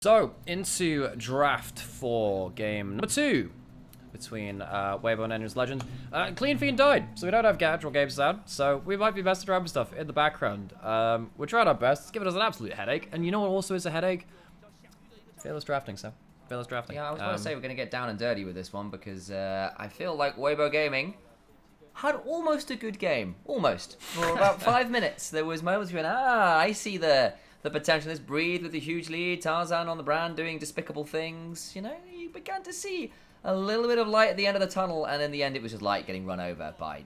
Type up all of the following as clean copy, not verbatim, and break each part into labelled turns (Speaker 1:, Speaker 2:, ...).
Speaker 1: So, into draft for game number 2 between Weibo and Ender's Legend. Clean Fiend died, so we don't have actual games out, so we might be messing around with stuff in the background. We're trying our best. It's giving us an absolute headache, and you know what also is a headache? Fearless drafting, so. Fearless drafting.
Speaker 2: Yeah, I was going to say we're going to get down and dirty with this one, because I feel like Weibo Gaming had almost a good game. Almost. For about 5 minutes. There was moments when, I see the potential. Let's breathe with a huge lead. Tarzan on the brand doing despicable things. You know, you began to see a little bit of light at the end of the tunnel, and in the end it was just light getting run over by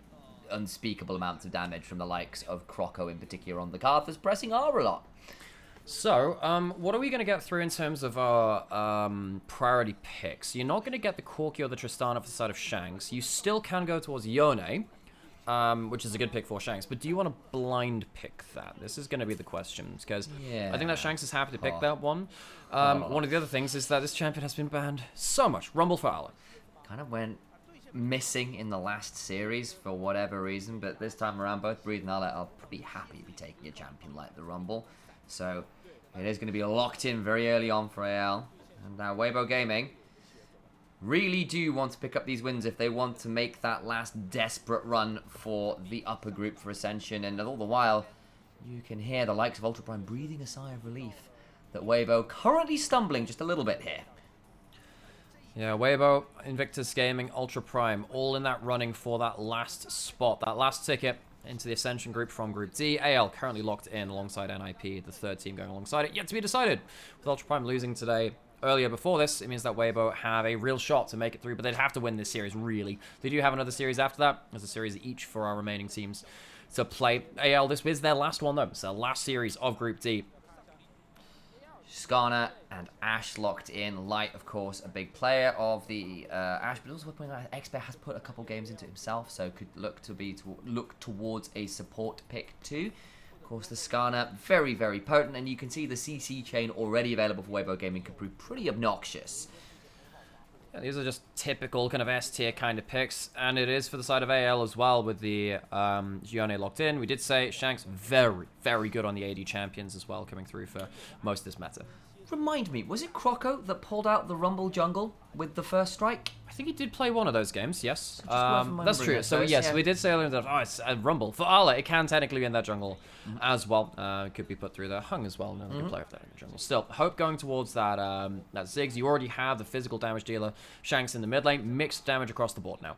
Speaker 2: unspeakable amounts of damage from the likes of Croco in particular on the Carthus, pressing R a lot.
Speaker 1: So, what are we going to get through in terms of our priority picks? You're not going to get the Corki or the Tristana for the side of Shanks. You still can go towards Yone, which is a good pick for Shanks, but do you want to blind pick that? This is going to be the question, because I think that Shanks is happy to pick that one. One of the other things is that this champion has been banned so much. Rumble for Allah.
Speaker 2: Kind of went missing in the last series for whatever reason, but this time around, both Breathe and Allah are pretty happy to be taking a champion like the Rumble. So it is going to be locked in very early on for AL. And now Weibo Gaming really do want to pick up these wins if they want to make that last desperate run for the upper group for Ascension. And all the while, you can hear the likes of Ultra Prime breathing a sigh of relief that Weibo currently stumbling just a little bit here.
Speaker 1: Yeah, Weibo, Invictus Gaming, Ultra Prime, all in that running for that last spot, that last ticket into the Ascension group from Group D. AL currently locked in alongside NIP, the third team going alongside it, yet to be decided. With Ultra Prime losing today, earlier before this, it means that Weibo have a real shot to make it through, but they'd have to win this series, really. They do have another series after that. There's a series each for our remaining teams to play. AL, this is their last one, though. It's their last series of Group D.
Speaker 2: Skarner and Ash locked in. Light, of course, a big player of the Ash, but also pointing out Expert has put a couple games into himself, so could look towards a support pick too. Of course, the Skarner, very, very potent, and you can see the CC chain already available for Weibo Gaming could prove pretty obnoxious.
Speaker 1: Yeah, these are just typical kind of S-tier kind of picks, and it is for the side of AL as well with the Gione locked in. We did say Shanks very, very good on the AD champions as well, coming through for most of this meta.
Speaker 2: Remind me, was it Croco that pulled out the Rumble jungle with the first strike?
Speaker 1: I think he did play one of those games, yes.
Speaker 2: That's
Speaker 1: true. So yes, we did say earlier that it's a Rumble. For Arla, it can technically be in that jungle as well. It could be put through the Hung as well. Another good player of that in the jungle. Still, Hope going towards that that Ziggs. You already have the physical damage dealer, Shanks in the mid lane. Mixed damage across the board now.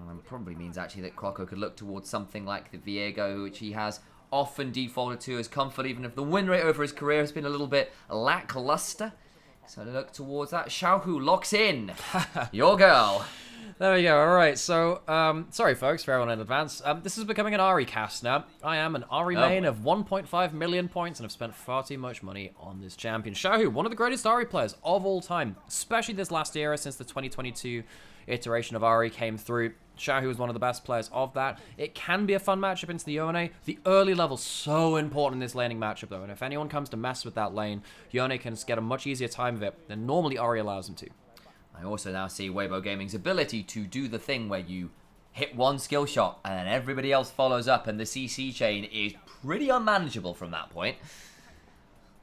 Speaker 2: That probably means actually that Croco could look towards something like the Viego, which he has often defaulted to as comfort, even if the win rate over his career has been a little bit lackluster. So to look towards that. Xiaohu locks in. Your girl.
Speaker 1: There we go. All right. So, sorry, folks, for everyone in advance. This is becoming an Ahri cast now. I am an Ahri main of 1.5 million points and have spent far too much money on this champion. Xiaohu, one of the greatest Ahri players of all time, especially this last era since the 2022 iteration of Ahri came through. Xiaohu is one of the best players of that. It can be a fun matchup into the Yone. The early level's so important in this laning matchup, though, and if anyone comes to mess with that lane, Yone can get a much easier time of it than normally Ahri allows him to.
Speaker 2: I also now see Weibo Gaming's ability to do the thing where you hit one skill shot and then everybody else follows up, and the CC chain is pretty unmanageable from that point.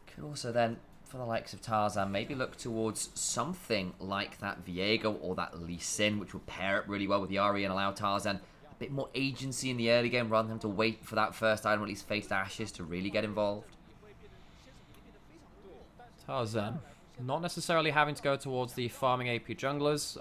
Speaker 2: Could also then, for the likes of Tarzan, maybe look towards something like that Viego or that Lee Sin, which will pair up really well with Yari and allow Tarzan a bit more agency in the early game rather than having to wait for that first item, or at least face Ashes to really get involved.
Speaker 1: Tarzan, not necessarily having to go towards the farming AP junglers.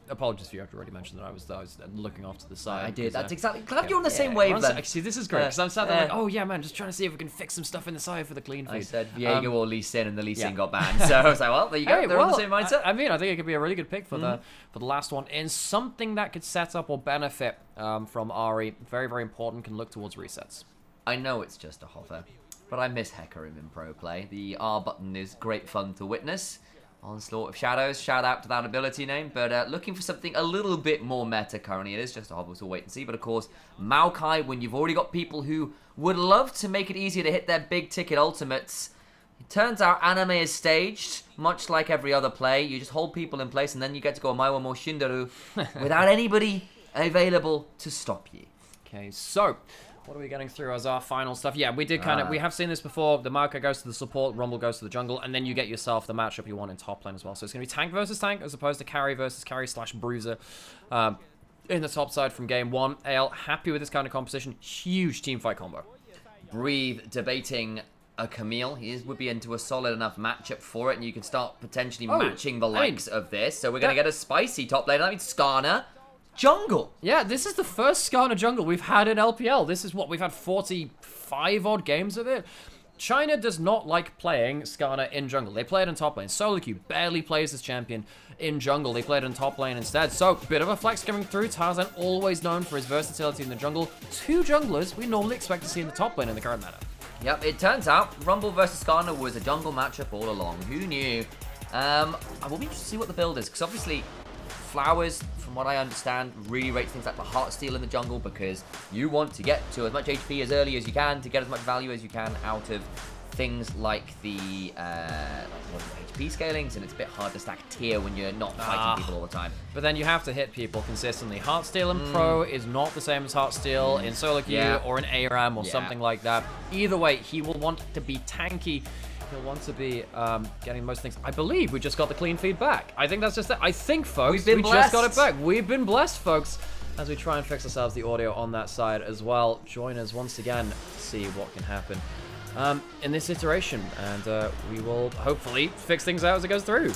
Speaker 1: Apologies if you have already mentioned that I was looking off to the side.
Speaker 2: I did. That's exactly. Glad you're on the same wave then.
Speaker 1: See, this is great because I'm sat there like, oh yeah, man, just trying to see if we can fix some stuff in the side for the clean feed.
Speaker 2: I said Viego or Lee Sin, and the Lee Sin got banned. So I was like, well, there you go.
Speaker 1: Hey,
Speaker 2: They're on the same mindset.
Speaker 1: I mean, I think it could be a really good pick for the last one in something that could set up or benefit from Ahri. Very, very important. Can look towards resets.
Speaker 2: I know it's just a hover, but I miss Hecarim in pro play. The R button is great fun to witness. Onslaught of Shadows, shout out to that ability name, but looking for something a little bit more meta currently. It is just a hover, so wait and see. But of course, Maokai, when you've already got people who would love to make it easier to hit their big ticket ultimates, it turns out anime is staged, much like every other play. You just hold people in place and then you get to go Maiwa Mo Shindaru without anybody available to stop you.
Speaker 1: Okay, so What are we getting through as our final stuff? Yeah, we did kind of... We have seen this before. The Maokai goes to the support, Rumble goes to the jungle, and then you get yourself the matchup you want in top lane as well. So it's going to be tank versus tank as opposed to carry versus carry / bruiser in the top side from game 1. AL, happy with this kind of composition. Huge team fight combo.
Speaker 2: Breathe debating a Camille. He would be into a solid enough matchup for it, and you can start potentially matching the likes of this. So we're going to get a spicy top lane. That means Skarner. Jungle.
Speaker 1: Yeah, this is the first Skarner jungle we've had in LPL. This is what we've had 45 odd games of it. China does not like playing Skarner in jungle. They play it in top lane. Solo Q barely plays this champion in jungle. They play it in top lane instead. So, bit of a flex coming through. Tarzan always known for his versatility in the jungle. 2 junglers we normally expect to see in the top lane in the current meta.
Speaker 2: Yep, it turns out Rumble versus Skarner was a jungle matchup all along. Who knew? I will be interested to see what the build is, because obviously Flowers, from what I understand, really rates things like the Heartsteel in the jungle because you want to get to as much HP as early as you can to get as much value as you can out of things like the HP scalings, and it's a bit hard to stack tier when you're not fighting people all the time.
Speaker 1: But then you have to hit people consistently. Heartsteel in Pro is not the same as Heartsteel in solo queue or in ARAM or something like that. Either way, he will want to be tanky. He'll want to be getting most things. I believe we just got the clean feed back. I think that's just it. I think, folks, we just got it back. We've been blessed, folks, as we try and fix ourselves the audio on that side as well. Join us once again to see what can happen in this iteration, and we will hopefully fix things out as it goes through.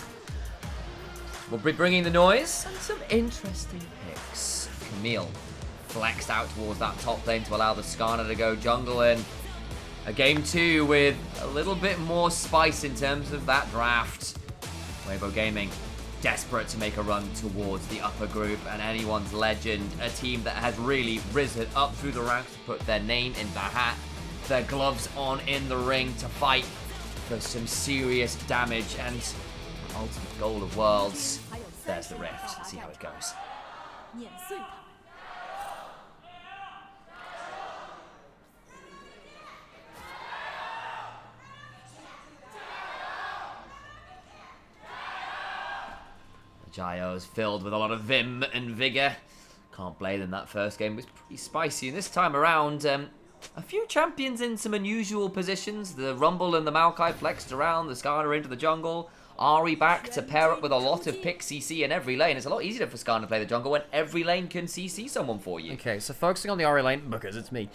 Speaker 2: We'll be bringing the noise and some interesting picks. Camille flexed out towards that top lane to allow the Skarner to go jungle in. A game 2 with a little bit more spice in terms of that draft. Weibo Gaming desperate to make a run towards the upper group, and anyone's legend, a team that has really risen up through the ranks to put their name in the hat, their gloves on in the ring to fight for some serious damage and ultimate goal of worlds. There's the rift. Let's see how it goes. Jayo's filled with a lot of vim and vigor. Can't blame them. That first game was pretty spicy, and this time around, a few champions in some unusual positions. The Rumble and the Maokai flexed around, the Skarner into the jungle. Ahri back to pair up with a lot of pick CC in every lane. It's a lot easier for Skarner to play the jungle when every lane can CC someone for you.
Speaker 1: Okay, so focusing on the Ahri lane, because it's me.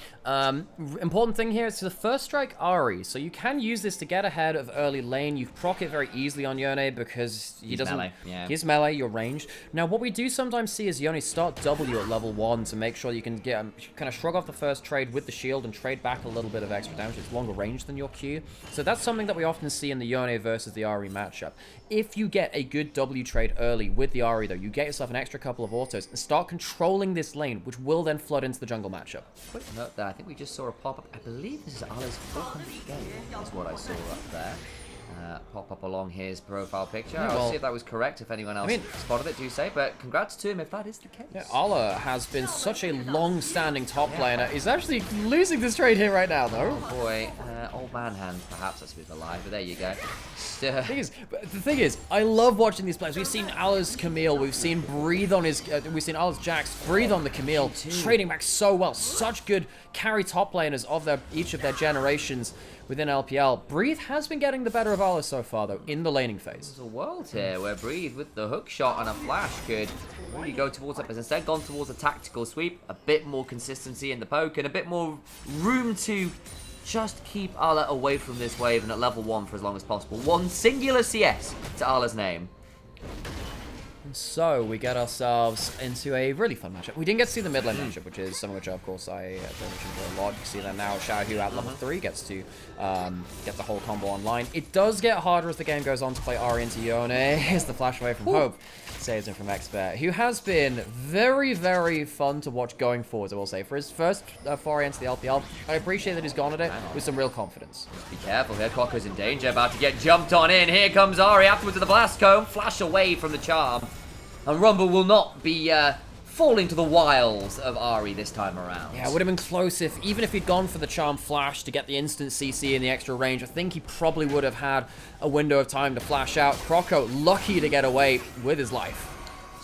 Speaker 1: Important thing here is to the first strike Ahri. So you can use this to get ahead of early lane. You proc it very easily on Yone because he doesn't...
Speaker 2: melee, yeah.
Speaker 1: He's melee, you're ranged. Now, what we do sometimes see is Yone start W at level 1 to make sure you can get kind of shrug off the first trade with the shield and trade back a little bit of extra damage. It's longer range than your Q. So that's something that we often see in the Yone versus the Ahri matchup. If you get a good W trade early with the Ahri, though, you get yourself an extra couple of autos and start controlling this lane, which will then flood into the jungle matchup.
Speaker 2: Quick note there, I think we just saw a pop-up. I believe this is Ala's 400th game, is what I saw up there. Pop up along his profile picture.
Speaker 1: Yeah,
Speaker 2: I'll see if that was correct. If anyone else spotted it, do say. But congrats to him if that is the case.
Speaker 1: Yeah, Ala has been such a long-standing top laner. He's actually losing this trade here right now, though.
Speaker 2: Oh boy, old man hand. Perhaps that's with the live, but there you go.
Speaker 1: The thing is, I love watching these players. We've seen Ala's Camille. We've seen Breathe on his. We've seen Ala's Jax Breathe on the Camille, trading back so well. Such good carry top laners of each of their generations within LPL. Breathe has been getting the better of Ala so far, though, in the laning phase.
Speaker 2: There's a world here where Breathe with the hook shot and a flash could really go towards that, but instead gone towards a tactical sweep, a bit more consistency in the poke, and a bit more room to just keep Ala away from this wave and at level 1 for as long as possible. One singular CS to Ala's name.
Speaker 1: And so we get ourselves into a really fun matchup. We didn't get to see the mid lane matchup, which is something which, of course, I very much enjoy a lot. You can see that now Xiaohu at level 3 gets to get the whole combo online. It does get harder as the game goes on to play Ahri into Yone. Here's the flash away from Hope. Saves him from Expert, who has been very, very fun to watch going forwards, I will say. For his first foray into the LPL, I appreciate that he's gone at it with some real confidence.
Speaker 2: Just be careful here. Clocko's in danger, about to get jumped on in. Here comes Ahri afterwards with the blast cone. Flash away from the charm. And Rumble will not be falling to the wiles of Ahri this time around.
Speaker 1: Yeah, it would have been close even if he'd gone for the charm flash to get the instant CC and the extra range. I think he probably would have had a window of time to flash out. Croco lucky to get away with his life.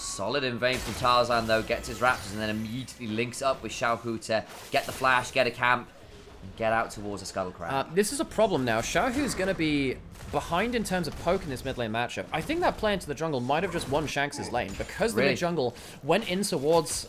Speaker 2: Solid invade from Tarzan, though. Gets his Raptors and then immediately links up with Xiaohu to get the flash, get a camp, and get out towards the Scuttle Crab.
Speaker 1: This is a problem now. Xiaohu's going to be behind in terms of poke in this mid lane matchup. I think that play into the jungle might have just won Shanks' lane because the mid jungle went in towards...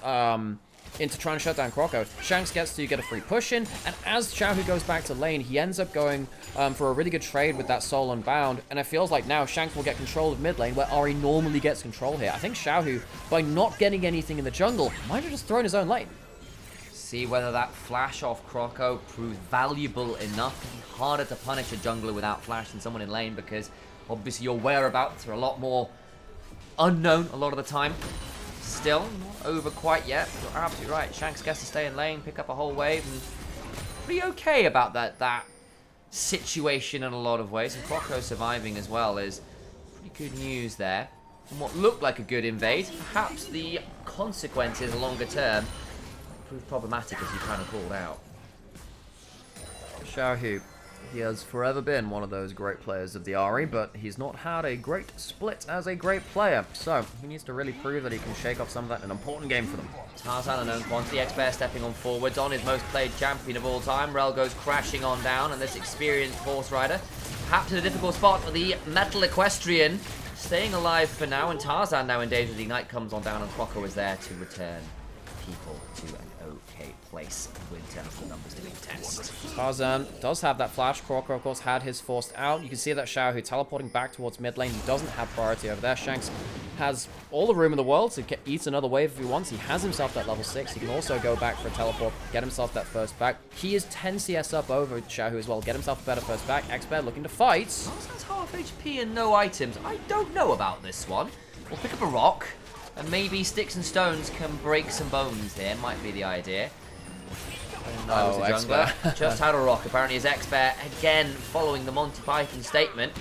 Speaker 1: into trying to shut down Croco. Shanks gets to get a free push in, and as Xiaohu goes back to lane, he ends up going for a really good trade with that Soul Unbound, and it feels like now Shanks will get control of mid lane, where Ari normally gets control here. I think Xiaohu, by not getting anything in the jungle, might have just thrown his own lane.
Speaker 2: See whether that flash off Croco proves valuable enough. Harder to punish a jungler without flash than someone in lane, because obviously your whereabouts are a lot more unknown a lot of the time. Still, not over quite yet. You're absolutely right. Shanks gets to stay in lane, pick up a whole wave, and pretty okay about that situation in a lot of ways. And Croco surviving as well is pretty good news there. From what looked like a good invade, perhaps the consequences longer term proved problematic, as you kind of called out.
Speaker 1: Xiaohu, he has forever been one of those great players of the Ahri, but he's not had a great split as a great player. So he needs to really prove that he can shake off some of that in an important game for them.
Speaker 2: Tarzan a known quantity, Expert stepping on forwards on his most played champion of all time. Rel goes crashing on down, and this experienced horse rider, perhaps in a difficult spot for the Metal Equestrian, staying alive for now, and Tarzan now in danger. The Ignite comes on down, and Croco is there to return people to an okay place in terms of the numbers to be tested.
Speaker 1: Tarzan does have that flash. Croco, of course, had his forced out. You can see that Xiaohu teleporting back towards mid lane. He doesn't have priority over there. Shanks has all the room in the world to eat another wave if he wants. He has himself that level 6. He can also go back for a teleport, get himself that first back. He is 10 CS up over Xiaohu as well. Get himself a better first back. Expert looking to fight.
Speaker 2: Tarzan's half HP and no items. I don't know about this one. We'll pick up a rock, and maybe sticks and stones can break some bones here. Might be the idea. No, the jungler just had a rock. Apparently his Expert, again, following the Monty Python statement,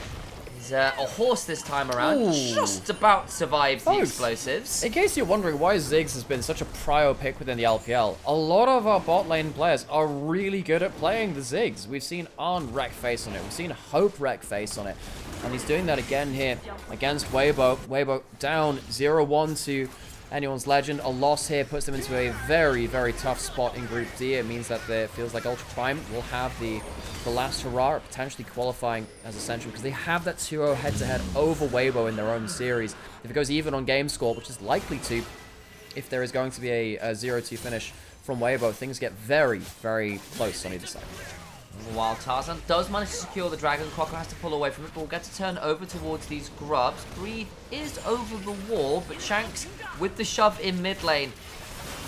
Speaker 2: is a horse this time around. Just about survives the explosives.
Speaker 1: In case you're wondering why Ziggs has been such a prio pick within the LPL, a lot of our bot lane players are really good at playing the Ziggs. We've seen Arn wreck face on it. We've seen Hope wreck face on it. And he's doing that again here against Weibo. Weibo down 0-1 to anyone's legend. A loss here puts them into a very, very tough spot in Group D. It means that it feels like Ultra Prime will have the last hurrah, potentially qualifying as essential, because they have that 2-0 head-to-head over Weibo in their own series. If it goes even on game score, which is likely to, if there is going to be a 0-2 finish from Weibo, things get very, very close on either side.
Speaker 2: While Tarzan does manage to secure the dragon, Croco has to pull away from it, but will get to turn over towards these grubs. Breathe is over the wall, but Shanks with the shove in mid lane,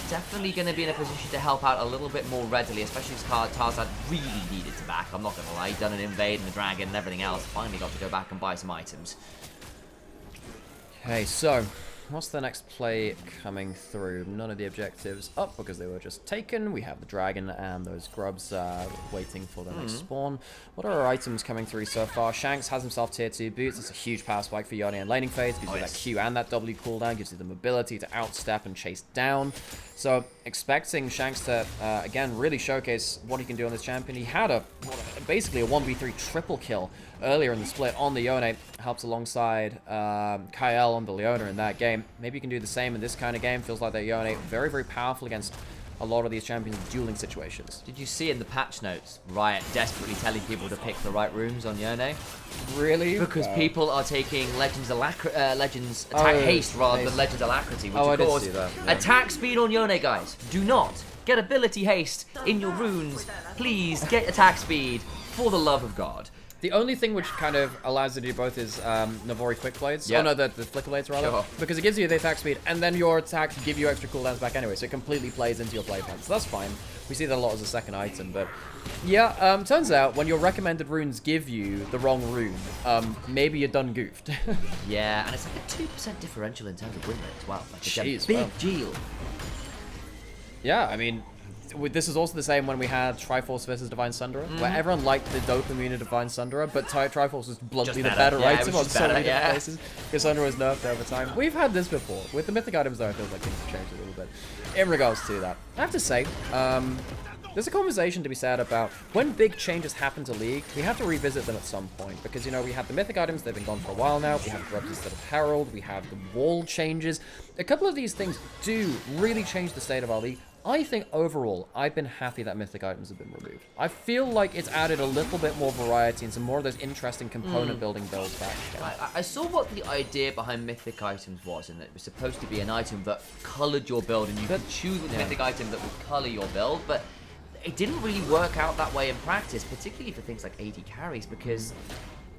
Speaker 2: definitely going to be in a position to help out a little bit more readily, especially as Tarzan really needed to back. I'm not going to lie, he'd done an invade and the dragon and everything else. Finally got to go back and buy some items.
Speaker 1: Okay, so what's the next play coming through? None of the objectives up because they were just taken. We have the dragon and those grubs waiting for the next spawn. What are our items coming through so far? Shanks has himself tier 2 boots. It's a huge power spike for Yone and laning phase. Gives you that Q and that W cooldown. Gives you the mobility to outstep and chase down. So expecting Shanks to, again, really showcase what he can do on this champion. He had basically a 1v3 triple kill earlier in the split on the Yone. Helps alongside Kyle on the Leona in that game. Maybe you can do the same in this kind of game. Feels like that Yone very, very powerful against a lot of these champions in dueling situations.
Speaker 2: Did you see in the patch notes, Riot desperately telling people to pick the right rooms on Yone?
Speaker 1: Really?
Speaker 2: Because people are taking Legends Attack Haste rather than Legends Alacrity, which of course, attack speed on Yone, guys. Do not get ability haste in your runes. Please get attack speed, for the love of God.
Speaker 1: The only thing which kind of allows you to do both is Navori Quick Blades.
Speaker 2: Yep.
Speaker 1: Oh no, the Flicker Blades rather.
Speaker 2: Sure.
Speaker 1: Because it gives you the attack speed, and then your attacks give you extra cooldowns back anyway, so it completely plays into your play plan. So that's fine. We see that a lot as a second item, but yeah, turns out when your recommended runes give you the wrong rune, maybe you're done goofed.
Speaker 2: Yeah, and it's like a 2% differential in terms of win rate as well. Like
Speaker 1: Jeez,
Speaker 2: a big deal.
Speaker 1: Yeah, I mean, this is also the same when we had Triforce versus Divine Sunderer, where everyone liked the dopamine of Divine Sunderer, but Triforce was bluntly the better item on so many different places, because Sunderer was nerfed over time. We've had this before. With the mythic items, though, it feels like things have changed a little bit in regards to that. I have to say, there's a conversation to be said about when big changes happen to League, we have to revisit them at some point. Because, you know, we have the mythic items, they've been gone for a while now. We have Grubs instead of Herald. We have the wall changes. A couple of these things do really change the state of our League. I think overall, I've been happy that mythic items have been removed. I feel like it's added a little bit more variety and some more of those interesting component building builds back again.
Speaker 2: I saw what the idea behind mythic items was, and that it was supposed to be an item that colored your build, and you could choose a mythic item that would color your build, but it didn't really work out that way in practice, particularly for things like AD carries, because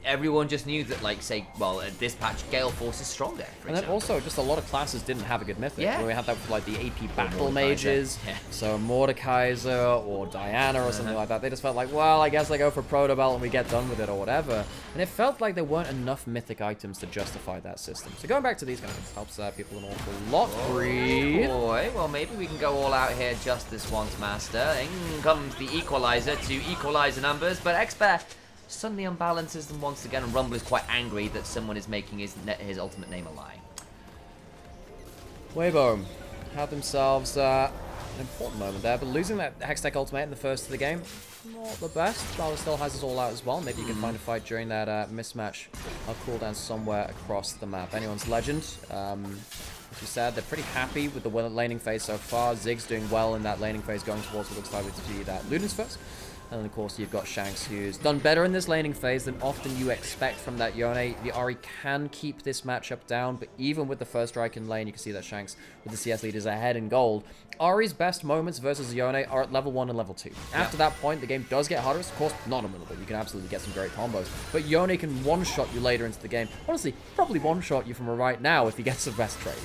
Speaker 2: everyone just knew that, like, say, well, at this patch, Gale Force is stronger, for
Speaker 1: And then also, just a lot of classes didn't have a good mythic.
Speaker 2: Yeah.
Speaker 1: We had that with, like, the AP Battle Mages, so Mordekaiser or Diana or something like that. They just felt like, well, I guess I go for Proto Belt and we get done with it or whatever. And it felt like there weren't enough mythic items to justify that system. So going back to these guys helps people an awful lot. Breathe.
Speaker 2: Boy, well, maybe we can go all out here just this once, Master. In comes the Equalizer to equalize the numbers, but Expert suddenly unbalances them once again, and Rumble is quite angry that someone is making his ultimate name a lie.
Speaker 1: Weibo have themselves an important moment there, but losing that Hextech ultimate in the first of the game, not the best. Valor still has us all out as well. Maybe you can find a fight during that mismatch. I'll cool down somewhere across the map. Anyone's Legend. As you said, they're pretty happy with the laning phase so far. Zig's doing well in that laning phase, going towards what looks like to be that Luden's first. And then, of course, you've got Shanks, who's done better in this laning phase than often you expect from that Yone. The Ahri can keep this matchup down, but even with the first strike in lane, you can see that Shanks, with the CS leaders ahead in gold. Ahri's best moments versus Yone are at level 1 and level 2. After that point, the game does get harder. Of course, not a little bit. You can absolutely get some great combos. But Yone can one-shot you later into the game. Honestly, probably one-shot you from right now if he gets the best trade.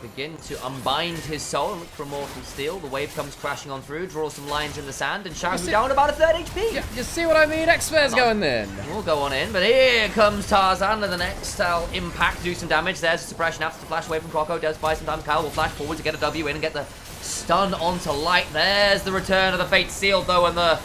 Speaker 2: Begin to unbind his soul and look for Immortal Steel. The wave comes crashing on through, draws some lines in the sand, and Shaggy's down about a third HP.
Speaker 1: Yeah, you see what I mean? Expert's going in.
Speaker 2: We'll go on in, but here comes Tarzan, and the next impact do some damage. There's a suppression after the flash away from Croco. Does buy some time. Kyle will flash forward to get a W in and get the stun onto Light. There's the return of the Fate Seal, though, and the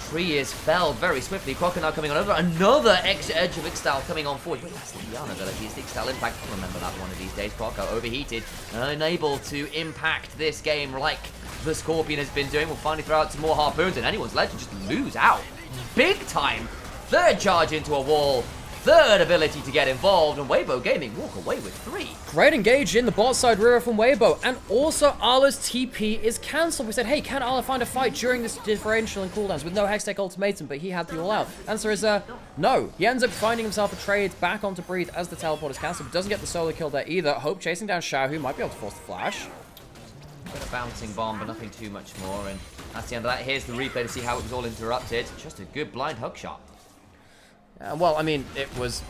Speaker 2: tree is felled very swiftly. Croco now coming on over. Another edge of Ixtal coming on forward. Wait, that's the Yana ability. It's the Ixtal impact. I'll remember that one of these days. Croco overheated and unable to impact this game like the Scorpion has been doing. We'll finally throw out some more harpoons, and anyone's Legend just lose out big time. Third charge into a wall. Third ability to get involved, and Weibo Gaming walk away with 3.
Speaker 1: Great engage in the bot side river from Weibo, and also Arla's TP is cancelled. We said, hey, can Arla find a fight during this differential and cooldowns with no Hextech ultimatum, but he had the all out. Answer is no. He ends up finding himself a trade back onto Breathe as the teleport is cancelled, but doesn't get the solo kill there either. Hope chasing down Xiao, who might be able to force the flash.
Speaker 2: Bit of bouncing bomb, but nothing too much more, and that's the end of that. Here's the replay to see how it was all interrupted. Just a good blind hook shot.
Speaker 1: Well, I mean, it was...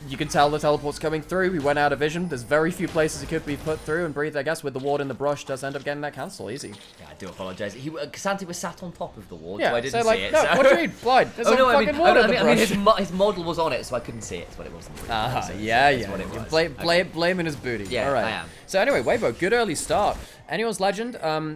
Speaker 1: You can tell the teleport's coming through. He went out of vision. There's very few places he could be put through, and Breathe, I guess, with the ward in the brush, does end up getting that cancel. Easy.
Speaker 2: Yeah, I do apologize. Santi was sat on top of the ward,
Speaker 1: yeah,
Speaker 2: so I didn't see it.
Speaker 1: No,
Speaker 2: so.
Speaker 1: what do you mean? Blind. There's fucking ward in the brush.
Speaker 2: I mean, his model was on it, so I couldn't see it. That's what it was.
Speaker 1: Yeah.
Speaker 2: What it was.
Speaker 1: Blaming his booty.
Speaker 2: Yeah,
Speaker 1: all right.
Speaker 2: I am.
Speaker 1: So anyway, Weibo, good early start. Anyone's Legend,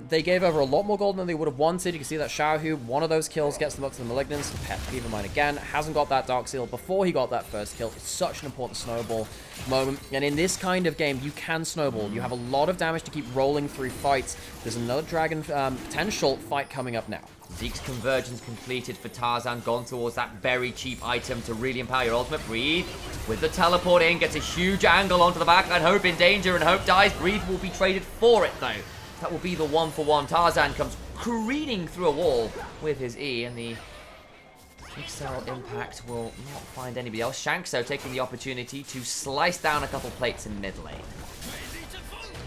Speaker 1: they gave over a lot more gold than they would have wanted. You can see that Xiaohu, one of those kills gets them up to the Malignance. Pet, keep in mind again, hasn't got that Dark Seal before he got that first kill. It's such an important snowball moment. And in this kind of game, you can snowball. You have a lot of damage to keep rolling through fights. There's another Dragon potential fight coming up now.
Speaker 2: Zeke's convergence completed for Tarzan, gone towards that very cheap item to really empower your ultimate. Breathe with the teleport in, gets a huge angle onto the backline. Hope in danger, and Hope dies. Breathe will be traded for it, though. That will be the 1-for-1. Tarzan comes careening through a wall with his E, and the Excel impact will not find anybody else. Shanks, though, taking the opportunity to slice down a couple plates in mid lane.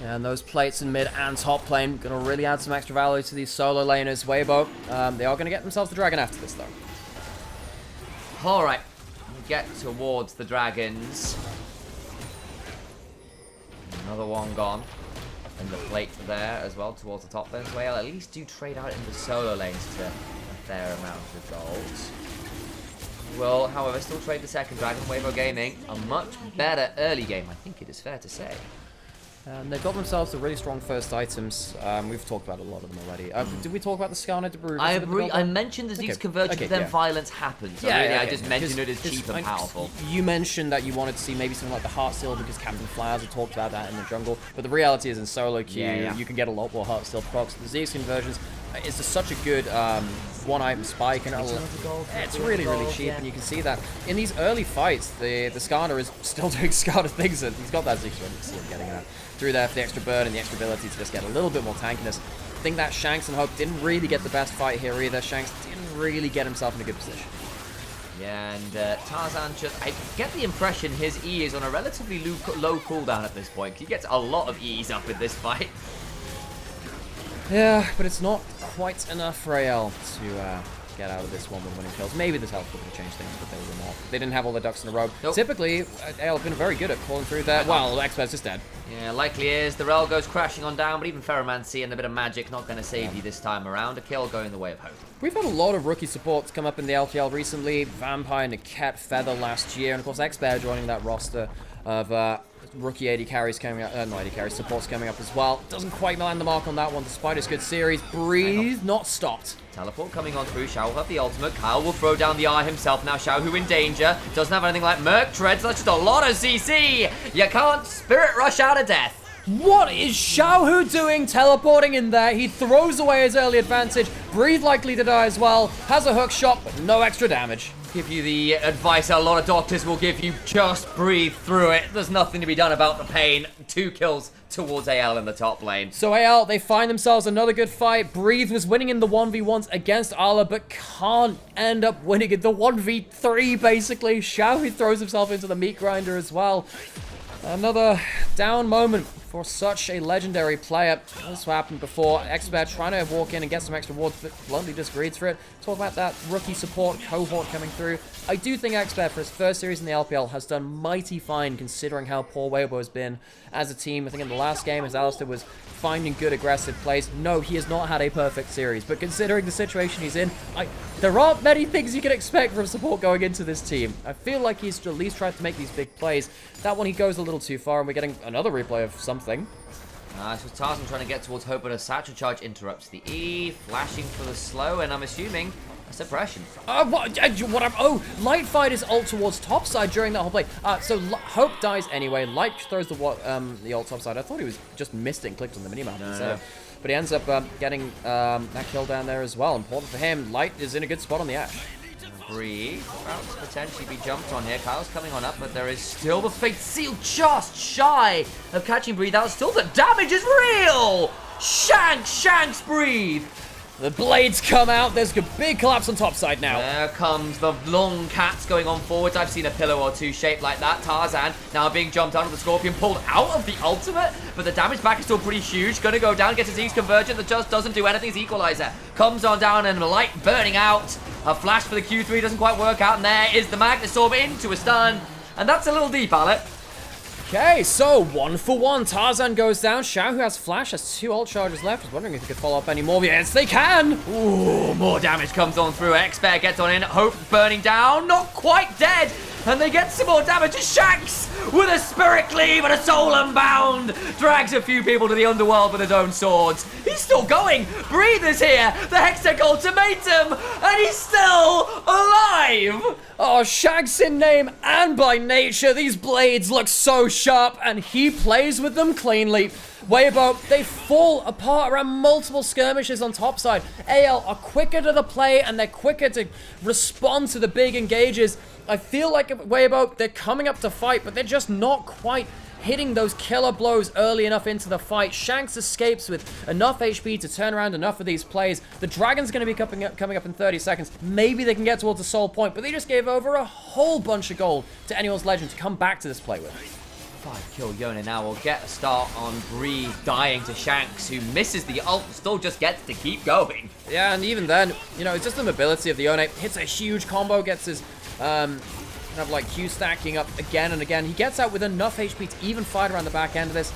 Speaker 1: And those plates in mid and top lane going to really add some extra value to these solo laners. Weibo, they are going to get themselves the dragon after this, though.
Speaker 2: All right, we get towards the dragons. Another one gone. And the plate there as well towards the top lane. Well, at least do trade out in the solo lanes to a fair amount of gold. Will, however, still trade the second dragon. Weibo Gaming, a much better early game, I think it is fair to say.
Speaker 1: And they've got themselves a really strong first items. We've talked about a lot of them already. Did we talk about the Skarner de Bruges?
Speaker 2: I agree. I mentioned the Zeke's convergence, but then violence happens. So really, I just mentioned it as cheap and powerful.
Speaker 1: You mentioned that you wanted to see maybe something like the Heart Seal because Captain Flowers had talked about that in the jungle. But the reality is in solo queue, you can get a lot more Heart Seal procs. The Zeke's conversions, it's just such a good one-item spike, and it's really, really cheap, and you can see that in these early fights, the Skarner is still doing Skarner things, and he's got that Zeke, you can see him getting out through there for the extra burn and the extra ability to just get a little bit more tankiness. I think that Shanks and Hope didn't really get the best fight here either. Shanks didn't really get himself in a good position.
Speaker 2: Yeah, and Tarzan just... I get the impression his E is on a relatively low cooldown at this point. He gets a lot of E's up in this fight.
Speaker 1: Yeah, but it's not quite enough for AL to get out of this one with winning kills. Maybe this helped to change things, but they were not. They didn't have all their ducks in a row.
Speaker 2: Nope.
Speaker 1: Typically, AL have been very good at pulling through that. Well, Expert's just dead.
Speaker 2: Yeah, likely is. The Rel goes crashing on down, but even Ferromancy and a bit of magic not going to save you this time around. A kill going the way of Hope.
Speaker 1: We've had a lot of rookie supports come up in the LPL recently. Vampire, Niket, Feather last year, and of course Expert joining that roster of rookie AD carries coming up, not AD carries, supports coming up as well. Doesn't quite land the mark on that one despite his good series. Breathe, not stopped.
Speaker 2: Teleport coming on through. Xiao will have the ultimate. Kyle will throw down the eye himself now. Xiao who in danger. Doesn't have anything like Merc Treads. That's just a lot of CC. You can't Spirit Rush out of death.
Speaker 1: What is Xiaohu doing teleporting in there? He throws away his early advantage. Breathe likely to die as well. Has a hook shot, but no extra damage.
Speaker 2: Give you the advice a lot of doctors will give you. Just breathe through it. There's nothing to be done about the pain. 2 kills towards AL in the top lane.
Speaker 1: So AL, they find themselves another good fight. Breathe was winning in the 1v1s against Ala, but can't end up winning in the 1v3, basically. Xiaohu throws himself into the meat grinder as well. Another down moment for such a legendary player. This happened before. Expert trying to walk in and get some extra wards, but bluntly disagrees for it. Talk about that rookie support cohort coming through. I do think Expert, for his first series in the LPL, has done mighty fine considering how poor Weibo has been as a team. I think in the last game, as Alistair was finding good aggressive plays. No, he has not had a perfect series, but considering the situation he's in, there aren't many things you can expect from support going into this team. I feel like he's at least tried to make these big plays. That one, he goes a little too far, and we're getting another replay of something.
Speaker 2: So Tarzan trying to get towards Hope, but a Satchel Charge interrupts the E, flashing for the slow, and I'm assuming a suppression.
Speaker 1: Light fired his ult towards topside during that whole play. So Hope dies anyway. Light throws the ult topside. I thought he was just missed it and clicked on the minimap instead. But he ends up getting that kill down there as well. Important for him. Light is in a good spot on the Ashe.
Speaker 2: Breathe. About to potentially be jumped on here. Kyle's coming on up, but there is still the Fate Seal just shy of catching Breathe out. Still the damage is real! Shanks Breathe!
Speaker 1: The blades come out. There's a big collapse on topside now.
Speaker 2: There comes the long cats going on forwards. I've seen a pillow or two shaped like that. Tarzan now being jumped out of the Scorpion, pulled out of the ultimate, but the damage back is still pretty huge. Gonna go down, gets his Z's convergent that just doesn't do anything. His Equalizer comes on down and the light burning out. A flash for the Q3 doesn't quite work out, and there is the Magnus Orb into a stun. And that's a little deep, Alec.
Speaker 1: Okay, so 1 for 1. Tarzan goes down. Xiao, who has flash, has 2 ult charges left. I was wondering if he could follow up any more. Yes, they can.
Speaker 2: Ooh, more damage comes on through. Expert gets on in. Hope burning down. Not quite dead. And they get some more damage. Shanks with a Spirit Cleave and a Soul Unbound. Drags a few people to the underworld with his own swords. He's still going. Breathe is here. The Hextech Ultimatum. And he's still alive.
Speaker 1: Oh, Shanks in name and by nature. These blades look so sharp, and he plays with them cleanly. Weibo, they fall apart around multiple skirmishes on topside. AL are quicker to the play, and they're quicker to respond to the big engages. I feel like Weibo, they're coming up to fight, but they're just not quite hitting those killer blows early enough into the fight. Shanks escapes with enough HP to turn around enough of these plays. The Dragon's going to be coming up in 30 seconds. Maybe they can get towards the Soul Point, but they just gave over a whole bunch of gold to Annual's Legend to come back to this play with.
Speaker 2: 5-kill Yone now will get a start on Breathe, dying to Shanks, who misses the ult, still just gets to keep going.
Speaker 1: Yeah, and even then, you know, it's just the mobility of the Yone. Hits a huge combo, gets his kind of like Q stacking up again and again. He gets out with enough HP to even fight around the back end of this.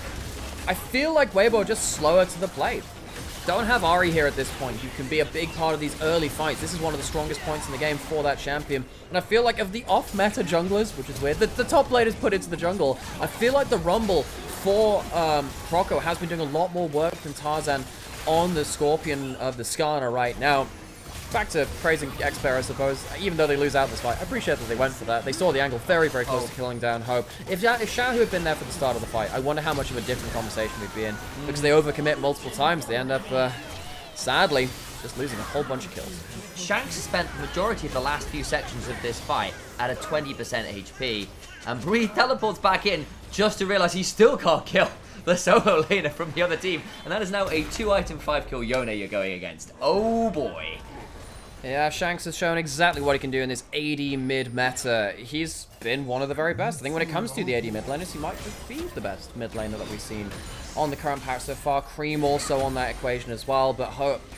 Speaker 1: I feel like Weibo are just slower to the plate. Don't have Ahri here at this point, who can be a big part of these early fights. This is one of the strongest points in the game for that champion. And I feel like of the off-meta junglers, which is weird, the top lane is put into the jungle. I feel like the Rumble for Croco has been doing a lot more work than Tarzan on the Scorpion of the Skarner right now. Back to praising Expert, I suppose. Even though they lose out this fight, I appreciate that they went for that. They saw the angle very, very close to killing down Hope. If Xiaohu had been there for the start of the fight, I wonder how much of a different conversation we'd be in. Because they overcommit multiple times. They end up, sadly, just losing a whole bunch of kills.
Speaker 2: Shanks spent the majority of the last few sections of this fight at a 20% HP, and Breathe teleports back in just to realize he still can't kill the solo laner from the other team, and that is now a 2-item 5-kill Yone you're going against. Oh boy.
Speaker 1: Yeah, Shanks has shown exactly what he can do in this AD mid meta. He's been one of the very best. I think when it comes to the AD mid laners, he might just be the best mid laner that we've seen on the current patch so far. Cream also on that equation as well, but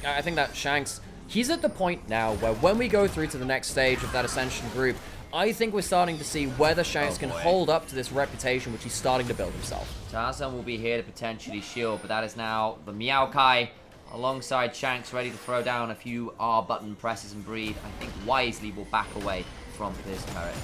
Speaker 1: I think that Shanks, he's at the point now where when we go through to the next stage of that Ascension group, I think we're starting to see whether Shanks can hold up to this reputation which he's starting to build himself.
Speaker 2: Tarzan will be here to potentially shield, but that is now the Meowkai alongside Shanks, ready to throw down a few R button presses, and Breathe, I think, wisely will back away from this turret.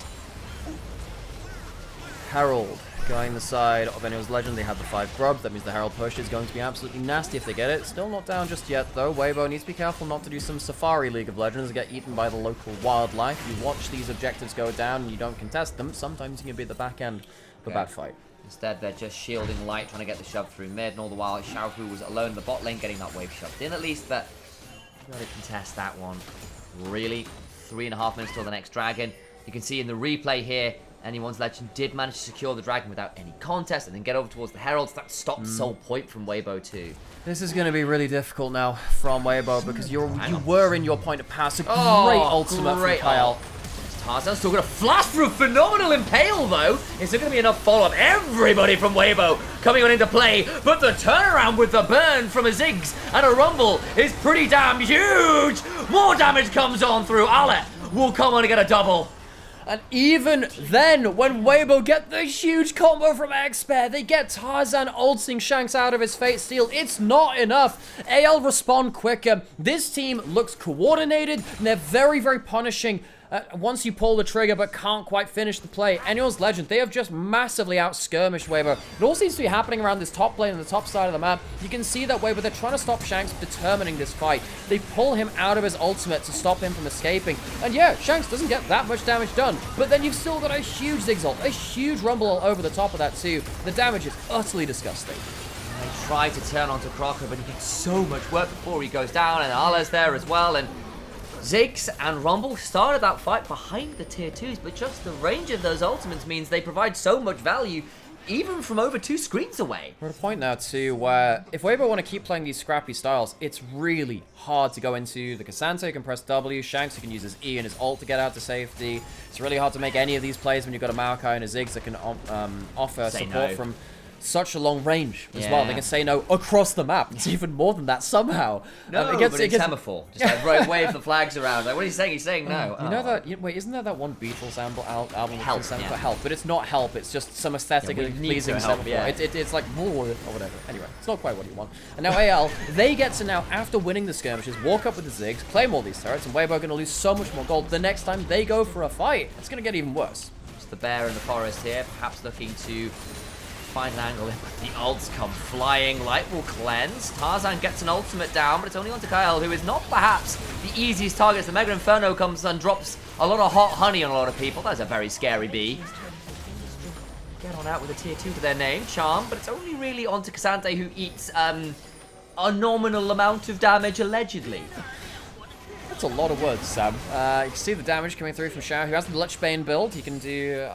Speaker 1: Herald going the side of Anyo's Legend. They have the 5 grub. That means the Herald push is going to be absolutely nasty if they get it. Still not down just yet, though. Weibo needs to be careful not to do some Safari League of Legends and get eaten by the local wildlife. You watch these objectives go down and you don't contest them. Sometimes you can be at the back end of a bad fight.
Speaker 2: Instead, they're just shielding light, trying to get the shove through mid, and all the while, Xiaohu was alone in the bot lane, getting that wave shoved in at least, but you gotta contest that one. Really, 3.5 minutes till the next dragon. You can see in the replay here, Anyone's Legend did manage to secure the dragon without any contest, and then get over towards the Heralds. That stopped Soul Point from Weibo too.
Speaker 1: This is going to be really difficult now from Weibo, because you were in your point of pass. A great ultimate from Kyle.
Speaker 2: Tarzan's still got a flash through a phenomenal impale, though. Is there going to be enough follow-up? Everybody from Weibo coming on into play, but the turnaround with the burn from a Ziggs and a Rumble is pretty damn huge. More damage comes on through. Ale will come on to get a double.
Speaker 1: And even then, when Weibo get the huge combo from Expert, they get Tarzan ulting Shanks out of his Fate Steel. It's not enough. AL respond quicker. This team looks coordinated, and they're very, very punishing once you pull the trigger, but can't quite finish the play. Anyone's Legend, they have just massively out-skirmished Weibo. It all seems to be happening around this top lane and the top side of the map. You can see that Weibo, they're trying to stop Shanks determining this fight. They pull him out of his ultimate to stop him from escaping. And yeah, Shanks doesn't get that much damage done, but then you've still got a huge Ziggs ult, a huge Rumble ult over the top of that too. The damage is utterly disgusting.
Speaker 2: They try to turn onto Crocker, but he gets so much work before he goes down, and Ala's there as well, and Ziggs and Rumble started that fight behind the tier 2s, but just the range of those ultimates means they provide so much value, even from over 2 screens away.
Speaker 1: We're at a point now, too, where if Weibo want to keep playing these scrappy styles, it's really hard to go into the Cassandra. You can press W, Shanks, you can use his E and his ult to get out to safety. It's really hard to make any of these plays when you've got a Maokai and a Ziggs that can offer support from such a long range as well. They can say no across the map. It's even more than that somehow.
Speaker 2: No, it gets semaphore. Just like wave the flags around. Like, what are you saying? He's saying no.
Speaker 1: You know that? Wait, isn't there that one Beatles album?
Speaker 2: Help,
Speaker 1: Help, but it's not Help. It's just some aesthetically pleasing semaphore. It's like or whatever. Anyway, it's not quite what you want. And now AL, they get to now, after winning the skirmishes, walk up with the Ziggs, claim all these turrets, and Weibo are going to lose so much more gold the next time they go for a fight. It's going to get even worse.
Speaker 2: It's the bear in the forest here, perhaps looking to find an angle in, but the ults come flying. Light will cleanse. Tarzan gets an ultimate down, but it's only onto Kyle, who is not perhaps the easiest target. The Mega Inferno comes and drops a lot of hot honey on a lot of people. That's a very scary bee. Get on out with a tier 2 to their name, Charm, but it's only really onto Cassandra, who eats a nominal amount of damage, allegedly.
Speaker 1: That's a lot of words, Sam. You can see the damage coming through from Xiao, who has the Lichbane build. He can do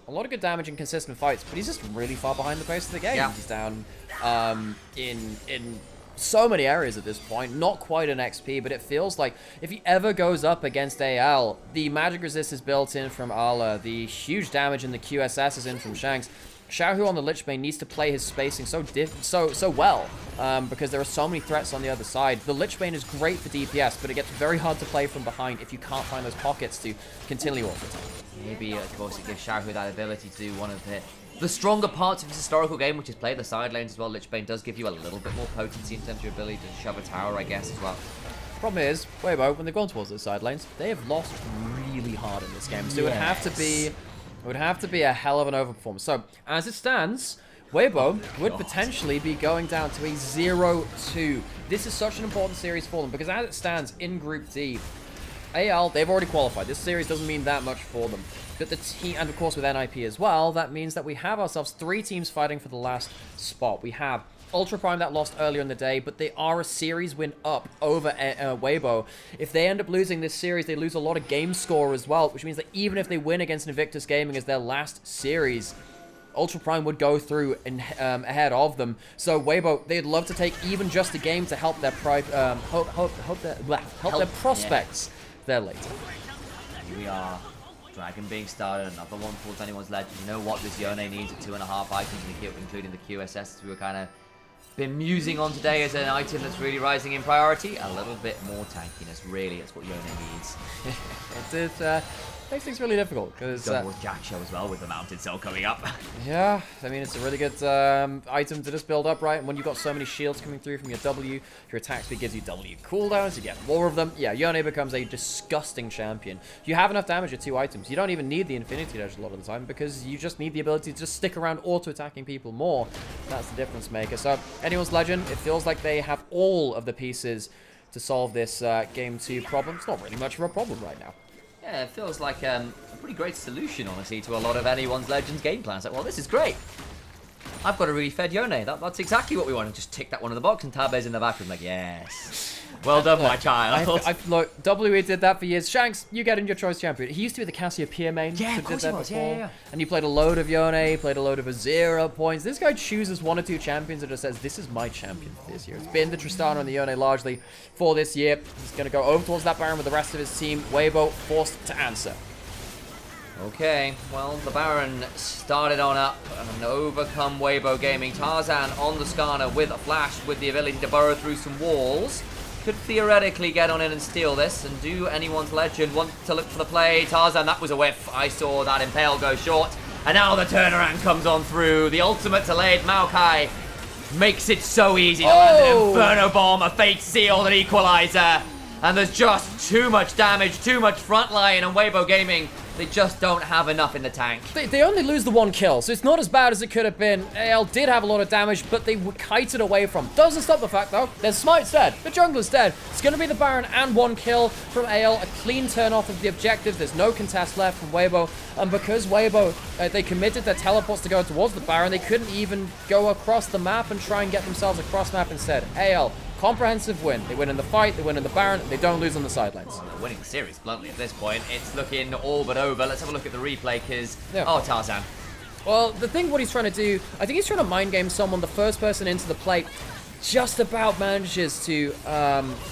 Speaker 1: a lot of good damage in consistent fights, but he's just really far behind the pace of the game. Yeah. He's down in so many areas at this point. Not quite an XP, but it feels like if he ever goes up against AL, the magic resist is built in from Ala, the huge damage in the QSS is in from Shanks. Xiaohu on the Lichbane needs to play his spacing so well, because there are so many threats on the other side. The Lichbane is great for DPS, but it gets very hard to play from behind if you can't find those pockets to continually auto-attack.
Speaker 2: Maybe, of course, it gives Xiaohu that ability to do one of the stronger parts of his historical game, which is play the side lanes as well. Lichbane does give you a little bit more potency in terms of your ability to shove a tower, I guess, as well.
Speaker 1: Problem is, Weibo, when they've gone towards those side lanes, they have lost really hard in this game. So it would have to be a hell of an overperformance. So, as it stands, Weibo would potentially be going down to a 0-2. This is such an important series for them, because as it stands in Group D, AL, they've already qualified. This series doesn't mean that much for them. But the team, and of course with NIP as well, that means that we have ourselves 3 teams fighting for the last spot. We have Ultra Prime that lost earlier in the day, but they are a series win up over Weibo. If they end up losing this series, they lose a lot of game score as well, which means that even if they win against Invictus Gaming as their last series, Ultra Prime would go through and ahead of them. So Weibo, they'd love to take even just a game to help their their prospects there later.
Speaker 2: Here we are. Dragon being started, another one towards anyone's legend. You know what this Yone needs at 2.5 items, including the QSS, as we were kind of been musing on today as an item that's really rising in priority. A little bit more tankiness, really, that's what Yone needs.
Speaker 1: It makes things really difficult because
Speaker 2: Jack Show as well with the mounted cell coming up.
Speaker 1: Yeah, I mean, it's a really good item to just build up, right? And when you've got so many shields coming through from your W, your attack speed gives you W cooldowns, you get more of them. Yeah, Yone becomes a disgusting champion. You have enough damage with 2 items. You don't even need the Infinity Edge a lot of the time because you just need the ability to just stick around auto-attacking people more. That's the difference maker. So, anyone's legend, it feels like they have all of the pieces to solve this Game 2 problem. It's not really much of a problem right now.
Speaker 2: Yeah, it feels like a pretty great solution, honestly, to a lot of anyone's Legends game plans. Like, well, this is great. I've got a really fed Yone. That's exactly what we want. Just tick that one in the box, and Tabe's in the background like, yes. Well done, my child.
Speaker 1: Look, WE did that for years. Shanks, you get in your choice champion. He used to be the Cassiopeia main.
Speaker 2: Yeah, of course he was. Yeah.
Speaker 1: And you played a load of Yone, played a load of Azira points. This guy chooses 1 or 2 champions and just says, this is my champion for this year. It's been the Tristana and the Yone largely for this year. He's going to go over towards that Baron with the rest of his team. Weibo forced to answer.
Speaker 2: Okay, well, the Baron started on up and overcome Weibo Gaming. Tarzan on the Skarner with a flash, with the ability to burrow through some walls. Could theoretically get on in and steal this, and do anyone's legend want to look for the play? Tarzan, that was a whiff. I saw that Impale go short, and now the turnaround comes on through. The ultimate delayed Maokai makes it so easy to land an Inferno Bomb, a fake seal, an equalizer, and there's just too much damage, too much frontline, and Weibo Gaming, they just don't have enough in the tank.
Speaker 1: They only lose the 1 kill, so it's not as bad as it could have been. AL did have a lot of damage, but they were kited away from. Doesn't stop the fact, though, their Smite's dead. The jungler's dead. It's going to be the Baron and 1 kill from AL. A clean turn off of the objective. There's no contest left from Weibo. And because Weibo, they committed their teleports to go towards the Baron, they couldn't even go across the map and try and get themselves across map instead. AL, comprehensive win. They win in the fight, they win in the Baron, they don't lose on the sidelines.
Speaker 2: They're winning the series, bluntly, at this point. It's looking all but over. Let's have a look at the replay, because...
Speaker 1: Yeah.
Speaker 2: Oh, Tarzan.
Speaker 1: Well, the thing what he's trying to do, I think he's trying to mind game someone. The first person into the plate just about manages to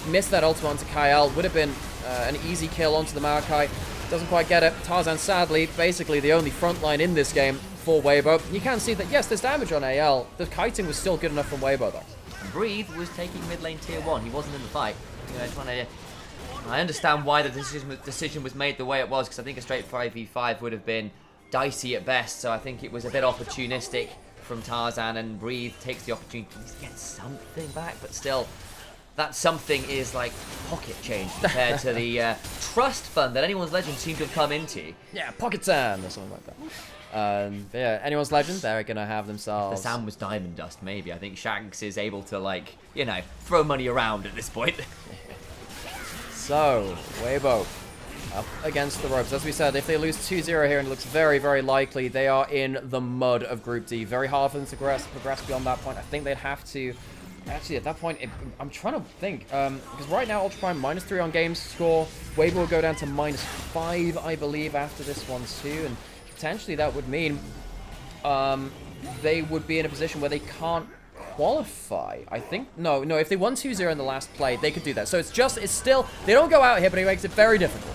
Speaker 1: miss that ultimate onto Kyle. Would have been an easy kill onto the Maokai. Doesn't quite get it. Tarzan, sadly, basically the only front line in this game for Weibo. You can see that, yes, there's damage on AL. The kiting was still good enough from Weibo, though.
Speaker 2: Breathe was taking mid lane tier 1. He wasn't in the fight. You know, trying to... I understand why the decision was made the way it was, because I think a straight 5v5 would have been dicey at best. So I think it was a bit opportunistic from Tarzan, and Breathe takes the opportunity to get something back, but still, that something is like pocket change compared to the trust fund that anyone's legend seemed to have come into.
Speaker 1: Yeah, pocket sand or something like that. Yeah, anyone's legend, they're gonna have themselves.
Speaker 2: The sand was diamond dust, maybe. I think Shanks is able to, like, you know, throw money around at this point.
Speaker 1: So, Weibo up against the ropes. As we said, if they lose 2-0 here, and it looks very, very likely, they are in the mud of Group D. Very hard for them to progress beyond that point. I think they'd have to... Actually, at that point, I'm trying to think. Because right now, Ultra Prime -3 on game score. Weibo will go down to -5, I believe, after this one too. And potentially that would mean they would be in a position where they can't qualify. I think, no, if they won 2-0 in the last play, they could do that. So it's still, they don't go out here, but it makes it very difficult.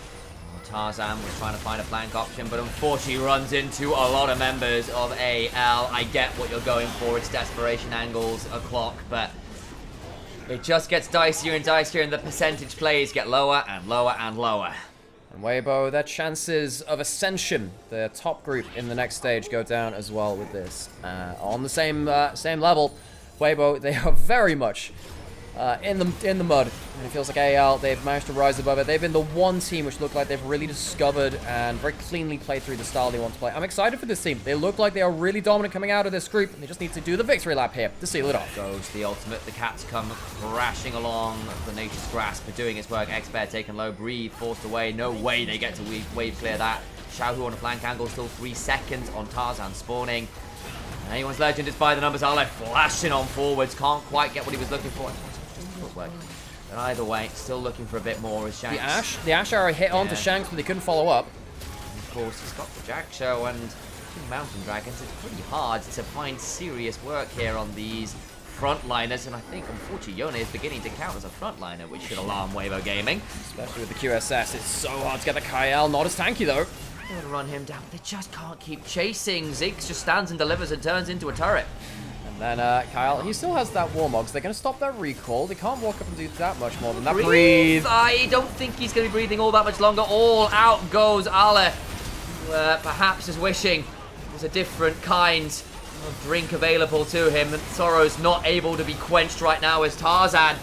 Speaker 2: Tarzan was trying to find a flank option, but unfortunately runs into a lot of members of AL. I get what you're going for, it's desperation angles, a clock, but it just gets dicier and dicier, and the percentage plays get lower and lower and lower.
Speaker 1: And Weibo, their chances of ascension, their top group in the next stage, go down as well with this. On the same level, Weibo, they are very much in the mud, and it feels like AL, they've managed to rise above it. They've been the one team which look like they've really discovered and very cleanly played through the style they want to play. I'm excited for this team. They look like they are really dominant coming out of this group, and they just need to do the victory lap here to seal it off.
Speaker 2: Goes the ultimate. The cats come crashing along. The Nature's Grasp are doing its work. Expert taken low. Breathe forced away. No way they get to wave clear that. Xiaohu on a flank angle. Still 3 seconds on Tarzan spawning. Anyone's Legend is by the numbers. Ale flashing on forwards. Can't quite get what he was looking for. But either way, still looking for a bit more as Shanks.
Speaker 1: The Ash arrow hit onto Shanks, but they couldn't follow up.
Speaker 2: And of course, he's got the Jack Show and two Mountain Dragons. It's pretty hard to find serious work here on these frontliners, and I think, unfortunately, Yone is beginning to count as a frontliner, which should alarm Weibo Gaming.
Speaker 1: Especially with the QSS, it's so hard to get the Kyle. Not as tanky, though.
Speaker 2: They'll run him down. They just can't keep chasing. Ziggs just stands and delivers and turns into a turret.
Speaker 1: And then Kyle, he still has that Warmogs. They're going to stop that recall. They can't walk up and do that much more than that. Breathe.
Speaker 2: I don't think he's going to be breathing all that much longer. All out goes Ale. Perhaps is wishing there's a different kind of drink available to him. And Sorrow's not able to be quenched right now as Tarzan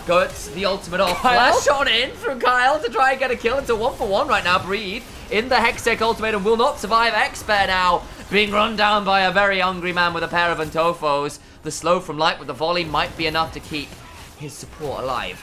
Speaker 2: gets the ultimate off. Flash on in from Kyle to try and get a kill. It's a 1-for-1 right now. Breathe in the Hextech ultimate and will not survive. Expert now being run down by a very hungry man with a pair of Antofos. The slow from Light with the volley might be enough to keep his support alive.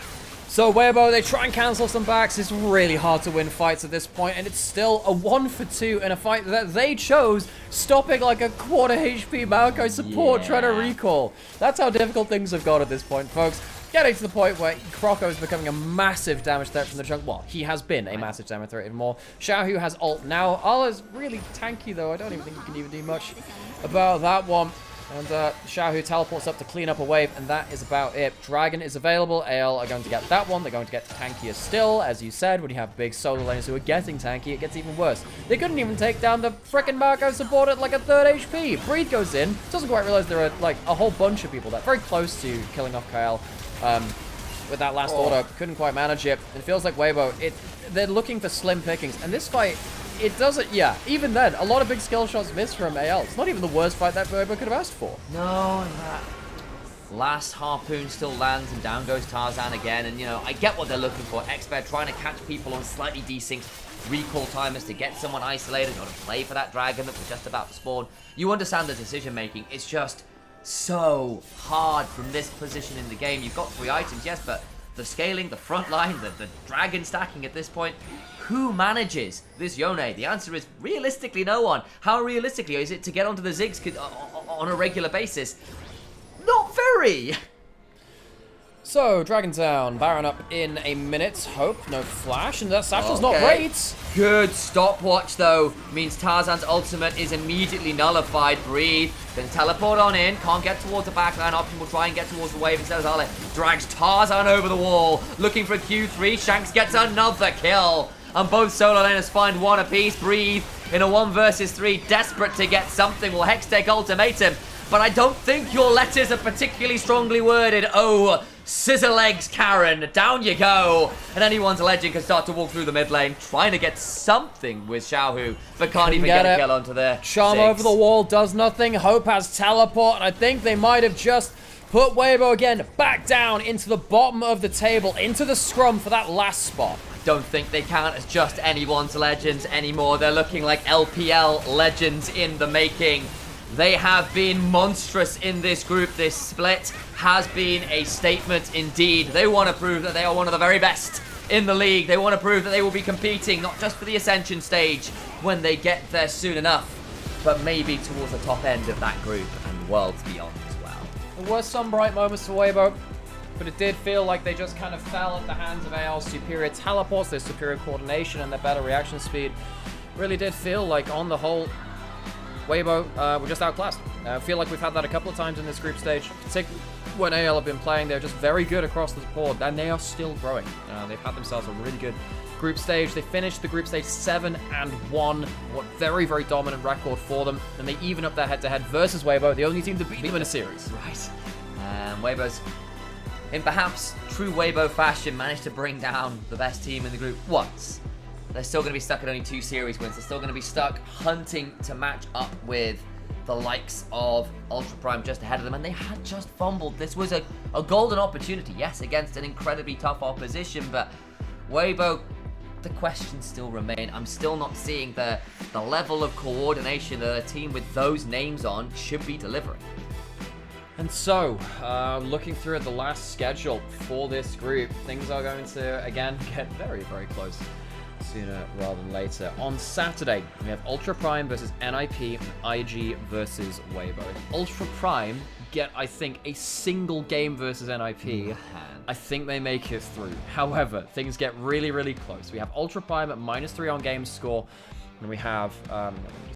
Speaker 1: So Weibo, they try and cancel some backs. It's really hard to win fights at this point, and it's still a 1-for-2 in a fight that they chose, stopping like a quarter HP Maokai support trying to recall. That's how difficult things have got at this point, folks. Getting to the point where Croco is becoming a massive damage threat from the junk. Well, he has been a massive damage threat even more. Xiaohu has ult now. Ala's really tanky though. I don't even think he can even do much about that one. And Xiaohu teleports up to clean up a wave, and that is about it. Dragon is available. AL are going to get that one. They're going to get tankier still. As you said, when you have big solo laners who are getting tanky, it gets even worse. They couldn't even take down the frickin' Marco support at like a 3rd HP. Breathe goes in. Doesn't quite realize there are like a whole bunch of people that very close to killing off Kyle. With that last order, couldn't quite manage it. It feels like Weibo, they're looking for slim pickings. And this fight, it doesn't, even then, a lot of big skill shots missed from AL. It's not even the worst fight that Weibo could have asked for.
Speaker 2: No, and that last harpoon still lands and down goes Tarzan again. And, you know, I get what they're looking for. Expert trying to catch people on slightly desynced recall timers to get someone isolated or to play for that dragon that was just about to spawn. You understand the decision making. It's just so hard from this position in the game. You've got 3 items, yes, but the scaling, the front line, the dragon stacking at this point, who manages this Yone? The answer is realistically no one. How realistically is it to get onto the Ziggs on a regular basis? Not very!
Speaker 1: So, Dragon down, Baron up in a minute. Hope, no flash, and that Satchel's not great.
Speaker 2: Good stopwatch, though. Means Tarzan's ultimate is immediately nullified. Breathe, then teleport on in. Can't get towards the backline option. Will try and get towards the wave instead of Ale. Drags Tarzan over the wall. Looking for a Q3. Shanks gets another kill. And both solo laners find one apiece. Breathe in a 1 versus 3. Desperate to get something. Will Hextech ultimatum. But I don't think your letters are particularly strongly worded. Oh, scissor legs, Karen. Down you go. And anyone's legend can start to walk through the mid lane, trying to get something with Xiaohu, but can't even get a kill onto there.
Speaker 1: Charm over the wall does nothing. Hope has teleport, and I think they might have just put Weibo again back down into the bottom of the table, into the scrum for that last spot.
Speaker 2: Don't think they count as just anyone's legends anymore. They're looking like LPL legends in the making. They have been monstrous in this group. This split has been a statement indeed. They want to prove that they are one of the very best in the league. They want to prove that they will be competing not just for the Ascension stage when they get there soon enough, but maybe towards the top end of that group and worlds beyond as well.
Speaker 1: There were some bright moments for Weibo, but it did feel like they just kind of fell at the hands of AL's superior teleports, their superior coordination, and their better reaction speed. Really did feel like, on the whole, Weibo were just outclassed. I feel like we've had that a couple of times in this group stage, particularly when AL have been playing. They're just very good across the board, and they are still growing. They've had themselves a really good group stage. They finished the group stage 7-1. What very, very dominant record for them. And they even up their head-to-head versus Weibo, the only team to beat them in a series.
Speaker 2: Right. Weibo's, in perhaps true Weibo fashion, managed to bring down the best team in the group once. They're still going to be stuck at only 2 series wins. They're still going to be stuck hunting to match up with the likes of Ultra Prime just ahead of them. And they had just fumbled. This was a golden opportunity, yes, against an incredibly tough opposition. But Weibo, the questions still remain. I'm still not seeing the level of coordination that a team with those names on should be delivering.
Speaker 1: And so, looking through at the last schedule for this group, things are going to, again, get very, very close. sooner rather than later. On Saturday, we have Ultra Prime versus NIP and IG versus Weibo. Ultra Prime get, I think, a single game versus NIP. I think they make it through. However, things get really, really close. We have Ultra Prime at -3 on game score, and we have